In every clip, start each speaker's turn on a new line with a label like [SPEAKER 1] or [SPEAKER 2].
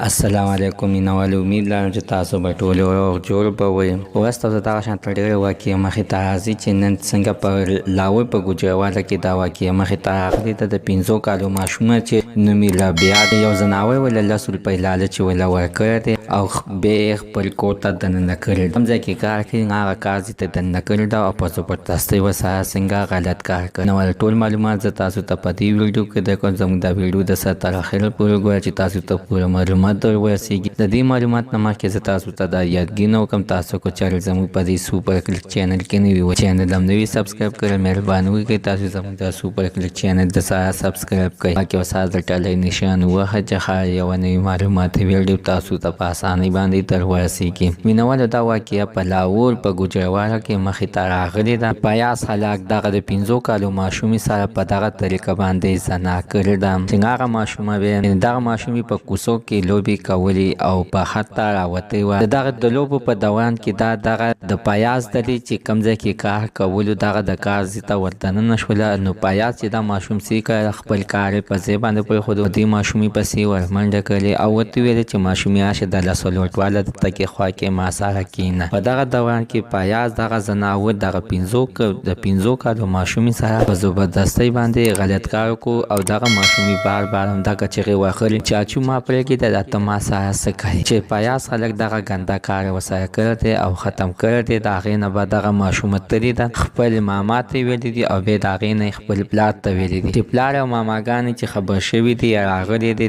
[SPEAKER 1] السلام علیکم مینوال، امید لرم چې تاسو به ټول روغ جوړ به وئ. اوس تاسو دغه شانته ډېرې واقعې مخې ته راځي چې نن څنګه په لاوی په ګوجرواله کې دا واقعې مخې ته راغلې ده. د 5 کالو ماشومه چې نوم یې رابعه دی، یو ځناوی ولې 10 روپۍ لالچ یې ولې ورکړی دی او بیا یې خپل کور ته دننه کړی ده. کوم ځای کې کار کوي هغه کار ځای ته دننه کړی ده او په زبردستۍ ورسره څنګه غلط کار کوي. نو ټول معلومات زه تاسو ته په دې ویډیو کې درکوم. زموږ دا ویډیو د سر تر اخره پورې ګورئ چې تاسو ته پوره معلومات در ورسیږي. د دې معلومات نه مخکې زه تاسو ته دا یادګي وکړم، تاسو کو چینل زموږ په دې سوپر کلیک چینل کې نوي و چینل هم نوي سبسکرایب کړئ. مهرباني وکړئ تاسو زموږ د سوپر کلیک چینل د سره سبسکرایب کړئ. باقي وساز د ټلې نشان وهه چې یو نوي معلومات ویډیو تاسو ته په اسانۍ باندې در ورسیږي. مینوالو دا واقعه په لاهور په ګوجرواله کې مخې ته راغلې ده. پیاز هلاک دغه د 5 کالو ماشومې سره په دغه طریقه باندې زنا کړې ده چې هغه ماشومه به دغه ماشومې په کوڅو کې لوبې کولې او په خطه راوتې وه. دغه د لوبو په دوران کې دغه د پیاز دلی چې کوم ځای کې کار کولو دغه د کار ځای ته وردننه شوله. نو پیاز چې دا ماشوم څه خپل کار یې په ځای باندې پرېښود، دې ماشومې پسې ورمنډه کړې او ورته ویلې چې ماشومې راشه د لسو لوټواله د تکې خوا کې ما سره کښېنه. په دغه دوران کې پیاز دغه زناور دغه 5 کالو ماشومې سره په زبردستۍ باندې غلط کار وکړو او دغه ماشومې بار بار هم دغه چغې وهلې چاچو ما پرېږده دا ته ما سره څه کوي. چې پیاز خلک دغه ګنده کار ورسره کړی دی او ختم کړی دی. د هغې نه به دغه ماشومه تللې ده، خپل ماما ته یې ویلي دي او بیا د هغې نه خپل پلار ته ویلي دي چې پلار او ماماګانې چې خبر شوي دي راغلي دي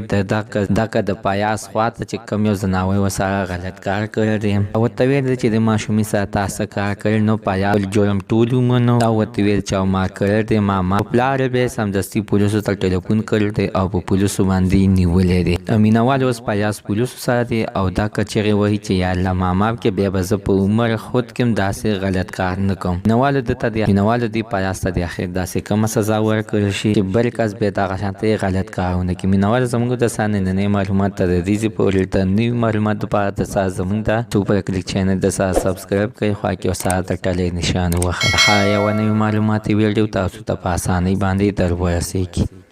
[SPEAKER 1] دغه د پیاز خوا ته چې کوم یو زناوی ورسره غلط کار کړی دی او ورته ویل دي چې د ماشومې سره تا څه کار کړی. نو پیاز جرم ټول ومنو او ورته ویل چې ما کړی دی ماما. پلار یې بیا سمدستي پولیسو ته ټلیفون کړی دی او په پولیسو باندې نیولی دی. مینوال اوس پیاز پولیسو سره دی او دا کچېغې وایي چې یا الله ماما کې بیا به زه په عمر خود کې داسې غلط کار نه کوم. مینوالو دې پیاز ته د اخر داسې کومه سزا ورکړل شي چې بل کس بیا دغه شانته غلط کارونه کوي. مینوال زموږ د سره نننۍ معلومات ته د دې پورې د نوي معلومات لپاره د سره زموږ د سوپر کلیک چینل د سره سبسکرایب کړئ. خوا کې وسره د ټلې نشان وښایئ. یو نوي معلوماتي ویډیو تاسو ته په اسانۍ باندې در ورسیږي.